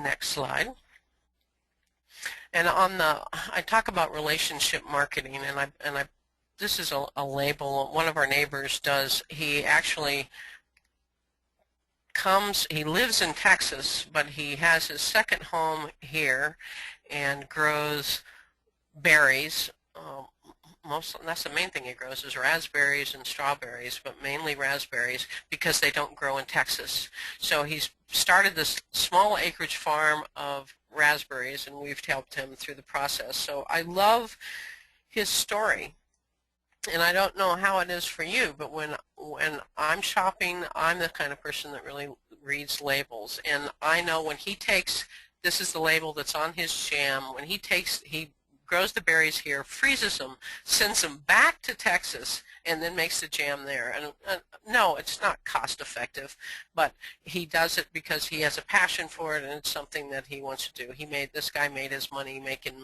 Next slide. And on the, I talk about relationship marketing, and I this is a label one of our neighbors does. He actually he lives in Texas, but he has his second home here and grows berries. That's the main thing he grows is raspberries and strawberries, but mainly raspberries because they don't grow in Texas. So he's started this small acreage farm of raspberries, and we've helped him through the process. So I love his story. And I don't know how it is for you, but when I'm shopping, I'm the kind of person that really reads labels. And I know when he takes, this is the label that's on his jam, when he grows the berries here, freezes them, sends them back to Texas, and then makes the jam there. And no, it's not cost effective, but he does it because he has a passion for it, and it's something that he wants to do. This guy made his money making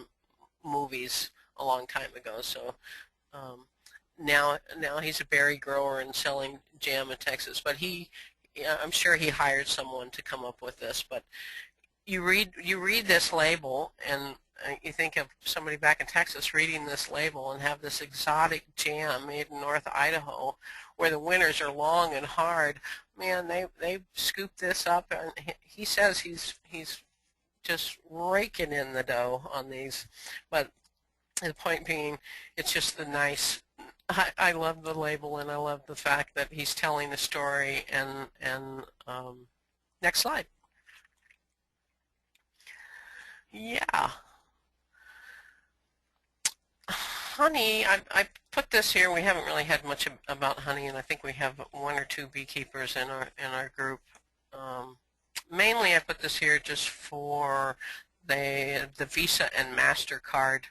movies a long time ago, so now he's a berry grower and selling jam in Texas. But I'm sure he hired someone to come up with this. But you read this label, and you think of somebody back in Texas reading this label and have this exotic jam made in North Idaho where the winters are long and hard. Man, they scoop this up, and he says he's just raking in the dough on these. But the point being, it's just the nice, I love the label, and I love the fact that he's telling the story. And next slide. Yeah. Honey, I put this here. We haven't really had much about honey, and I think we have 1 or 2 beekeepers in our group. Mainly I put this here just for the Visa and MasterCard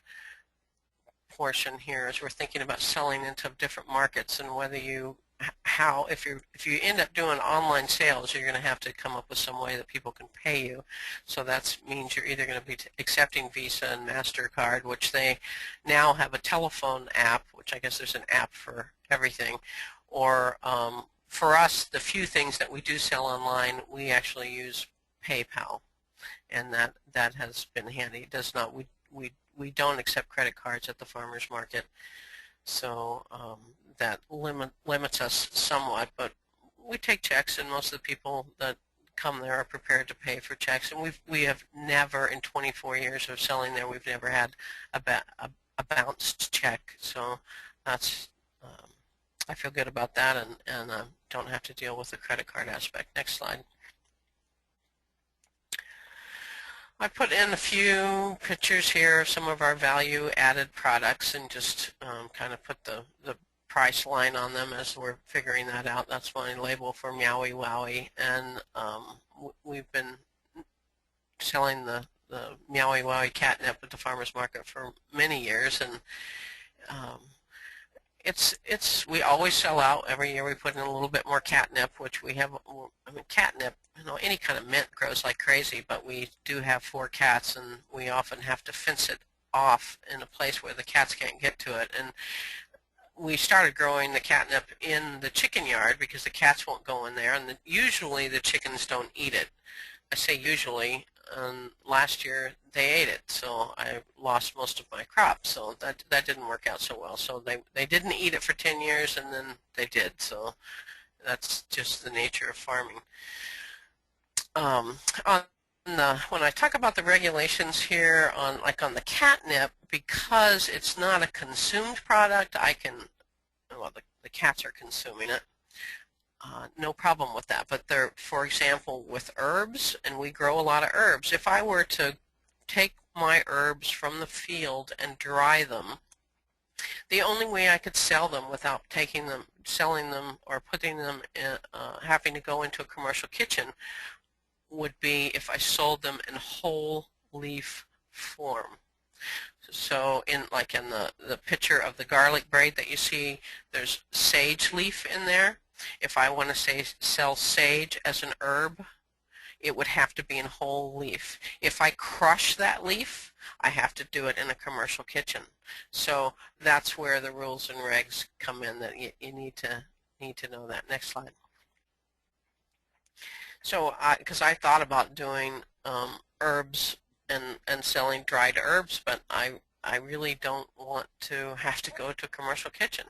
portion here, as we're thinking about selling into different markets, and whether if you end up doing online sales, you're going to have to come up with some way that people can pay you. So that means you're either going to be accepting Visa and MasterCard, which they now have a telephone app, which I guess there's an app for everything, or for us, the few things that we do sell online, we actually use PayPal, and that has been handy. It does not, we don't accept credit cards at the farmers market, so that limits us somewhat, but we take checks, and most of the people that come there are prepared to pay for checks. And we have never, in 24 years of selling there, we've never had a bounced check. So that's I feel good about that, and don't have to deal with the credit card aspect. Next slide. I put in a few pictures here of some of our value-added products, and just kind of put the price line on them as we're figuring that out. That's my label for Meowie Wowie, and we've been selling the Meowie Wowie catnip at the farmers market for many years, and we always sell out. Every year we put in a little bit more catnip, which we have. I mean, catnip, any kind of mint grows like crazy, but we do have 4 cats, and we often have to fence it off in a place where the cats can't get to it. And we started growing the catnip in the chicken yard because the cats won't go in there, and usually the chickens don't eat it. I say usually. Last year they ate it, so I lost most of my crop, so that didn't work out so well. So they didn't eat it for 10 years, and then they did. So that's just the nature of farming. When I talk about the regulations here on the catnip, because it's not a consumed product, the cats are consuming it. No problem with that. But for example, with herbs, and we grow a lot of herbs, if I were to take my herbs from the field and dry them, the only way I could sell them without selling them or putting them in, having to go into a commercial kitchen, would be if I sold them in whole leaf form. So in the picture of the garlic braid that you see, there's sage leaf in there. If I want to sell sage as an herb, it would have to be in whole leaf. If I crush that leaf, I have to do it in a commercial kitchen. So that's where the rules and regs come in, that you need to know that. Next slide. So because I thought about doing herbs and selling dried herbs, but I really don't want to have to go to a commercial kitchen.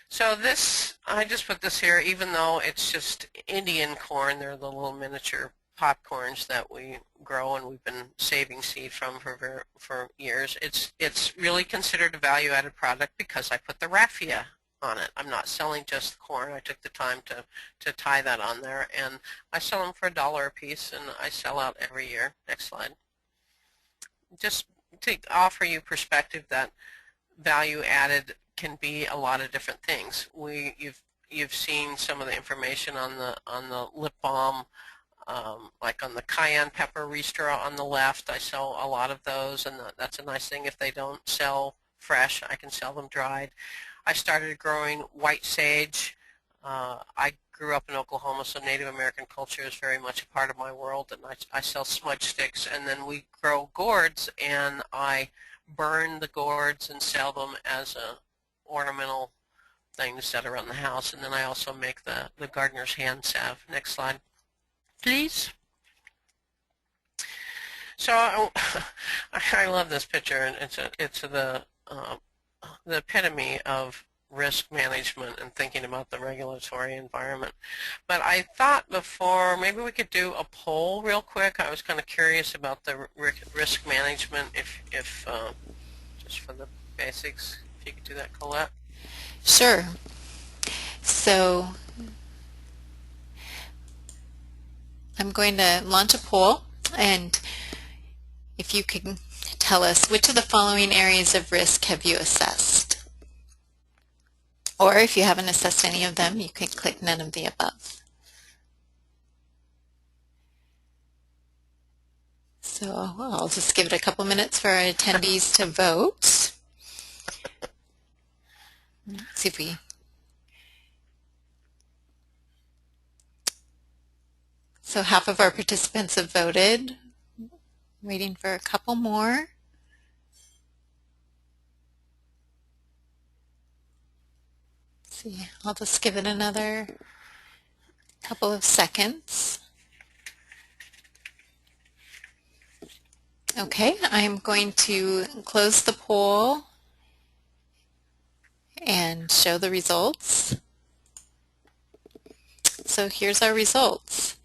So this, I just put this here, even though it's just Indian corn. They're the little miniature popcorns that we grow and we've been saving seed from for years. It's really considered a value-added product because I put the raffia on it. I'm not selling just corn. I took the time to tie that on there, and I sell them for $1 a piece, and I sell out every year. Next slide. Just to offer you perspective that value added can be a lot of different things. You've seen some of the information on the lip balm, like on the cayenne pepper restraw on the left. I sell a lot of those, and that's a nice thing. If they don't sell fresh, I can sell them dried. I started growing white sage. I grew up in Oklahoma, so Native American culture is very much a part of my world, and I sell smudge sticks. And then we grow gourds, and I burn the gourds and sell them as a ornamental thing to set around the house. And then I also make the gardener's hand salve. Next slide, please. So I love this picture, and it's the epitome of risk management and thinking about the regulatory environment. But I thought before maybe we could do a poll real quick. I was kind of curious about the risk management, if just for the basics, if you could do that, Colette. Sure. So I'm going to launch a poll, and if you could tell us which of the following areas of risk have you assessed? Or if you haven't assessed any of them, you can click none of the above. So I'll just give it a couple minutes for our attendees to vote. Let's see if we... So half of our participants have voted. Waiting for a couple more. Let's see, I'll just give it another couple of seconds. Okay, I'm going to close the poll and show the results. So here's our results.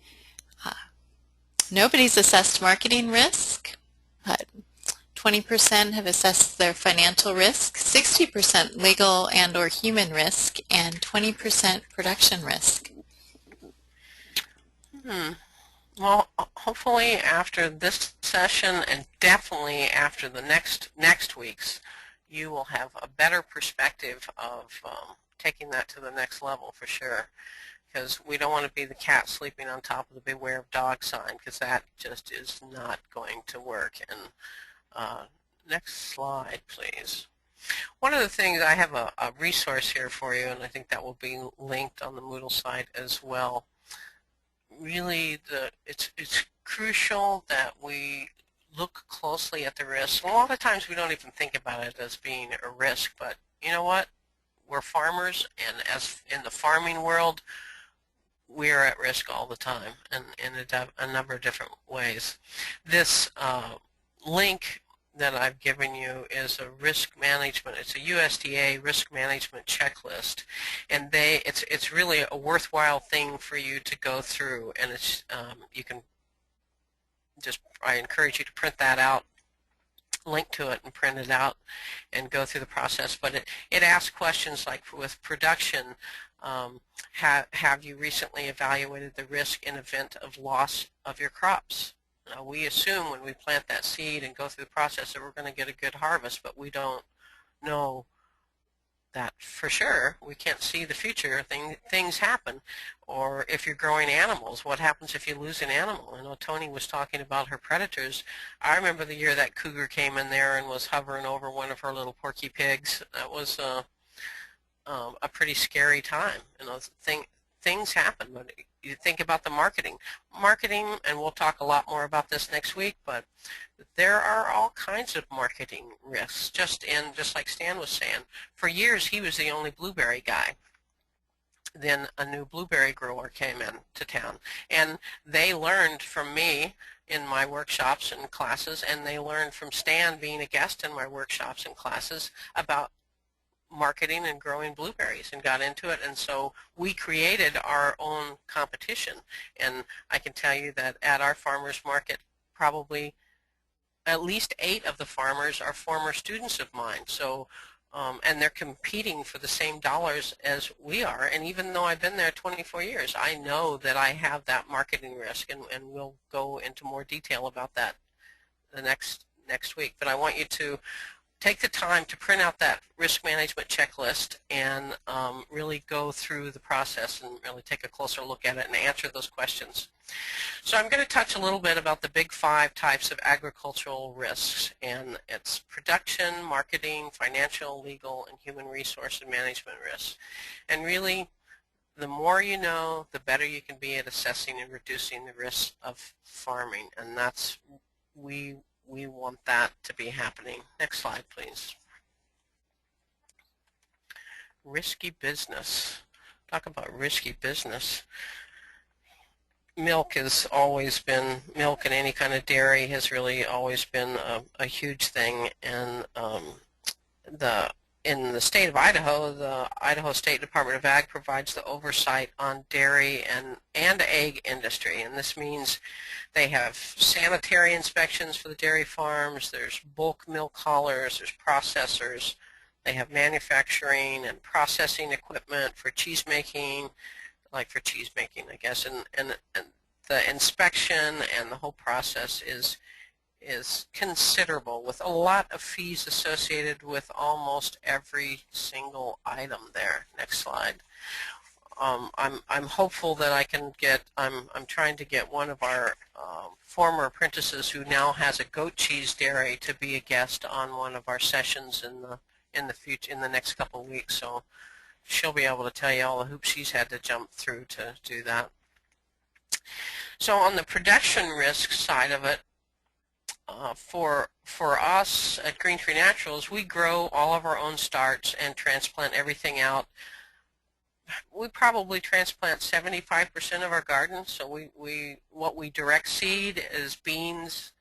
Nobody's assessed marketing risk, but 20% have assessed their financial risk, 60% legal and or human risk, and 20% production risk. Well, hopefully after this session, and definitely after the next week's, you will have a better perspective of taking that to the next level for sure. Because we don't want to be the cat sleeping on top of the beware of dog sign, because that just is not going to work. And next slide, please. One of the things, I have a resource here for you, and I think that will be linked on the Moodle site as well. Really, it's crucial that we look closely at the risks. A lot of times we don't even think about it as being a risk, but you know what? We're farmers, and as in the farming world, we are at risk all the time, and in a number of different ways. This link that I've given you is a risk management. It's a USDA risk management checklist, and it's really a worthwhile thing for you to go through. And it's you can just, I encourage you to print that out, link to it and print it out and go through the process. But it asks questions like, with production, have you recently evaluated the risk in event of loss of your crops? We assume when we plant that seed and go through the process that we're going to get a good harvest, but we don't know that for sure. We can't see the future. Things happen. Or if you're growing animals, what happens if you lose an animal? I know Tony was talking about her predators. I remember the year that cougar came in there and was hovering over one of her little porky pigs. That was a pretty scary time. You know, things happen, but you think about the marketing, and we'll talk a lot more about this next week, but there are all kinds of marketing risks. Just like Stan was saying, for years he was the only blueberry guy. then a new blueberry grower came in to town, and they learned from me in my workshops and classes, and they learned from Stan being a guest in my workshops and classes about marketing and growing blueberries, and got into it. And so we created our own competition, and I can tell you that at our farmers market, probably at least 8 of the farmers are former students of mine. So and they're competing for the same dollars as we are. And even though I've been there 24 years, I know that I have that marketing risk, and we'll go into more detail about that the next week. But I want you to take the time to print out that risk management checklist and really go through the process and really take a closer look at it and answer those questions. So I'm going to touch a little bit about the big 5 types of agricultural risks, and it's production, marketing, financial, legal, and human resource and management risks. And really, the more you know, the better you can be at assessing and reducing the risks of farming, and that's we want that to be happening. Next slide, please. Risky business. Talk about risky business. Milk has always been, milk and any kind of dairy has really always been a huge thing. And in the state of Idaho, the Idaho State Department of Ag provides the oversight on dairy and egg industry, and this means they have sanitary inspections for the dairy farms, there's bulk milk haulers, there's processors, they have manufacturing and processing equipment for cheese making, like for cheese making, I guess, and the inspection and the whole process is considerable, with a lot of fees associated with almost every single item there. Next slide. I'm hopeful that I can get, I'm trying to get one of our former apprentices who now has a goat cheese dairy to be a guest on one of our sessions in the next couple of weeks. So she'll be able to tell you all the hoops she's had to jump through to do that. So on the production risk side of it, for us at Green Tree Naturals, we grow all of our own starts and transplant everything out. We probably transplant 75% of our garden. So what we direct seed is beans,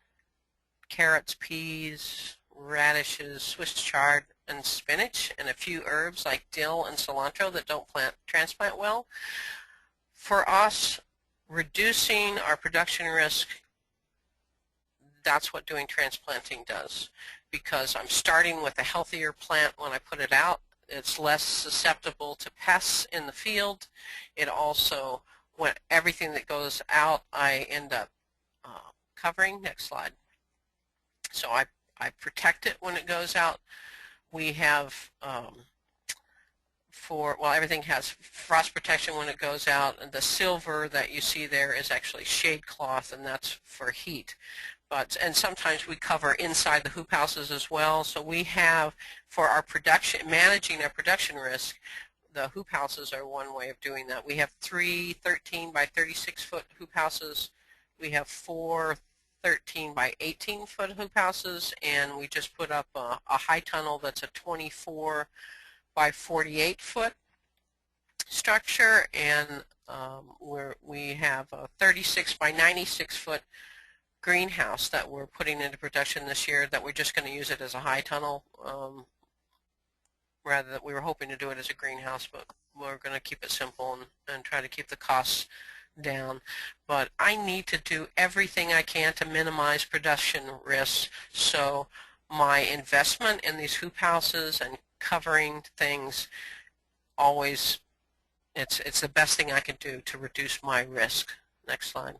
carrots, peas, radishes, Swiss chard, and spinach, and a few herbs like dill and cilantro that don't transplant well. For us, reducing our production risk, that's what doing transplanting does, because I'm starting with a healthier plant when I put it out. It's less susceptible to pests in the field. It also, when everything that goes out, I end up covering. Next slide. So I protect it when it goes out. We have everything has frost protection when it goes out, and the silver that you see there is actually shade cloth, and that's for heat. And sometimes we cover inside the hoop houses as well. So we have, for our production, managing our production risk, the hoop houses are one way of doing that. We have 3 13 by 36 foot hoop houses. We have 4 13 by 18 foot hoop houses, and we just put up a high tunnel that's a 24 by 48 foot structure, and we have a 36 by 96 foot greenhouse that we're putting into production this year, that we're just going to use it as a high tunnel, rather than, we were hoping to do it as a greenhouse, but we're going to keep it simple and try to keep the costs down. But I need to do everything I can to minimize production risks, so my investment in these hoop houses and covering things, always, it's the best thing I can do to reduce my risk. Next slide.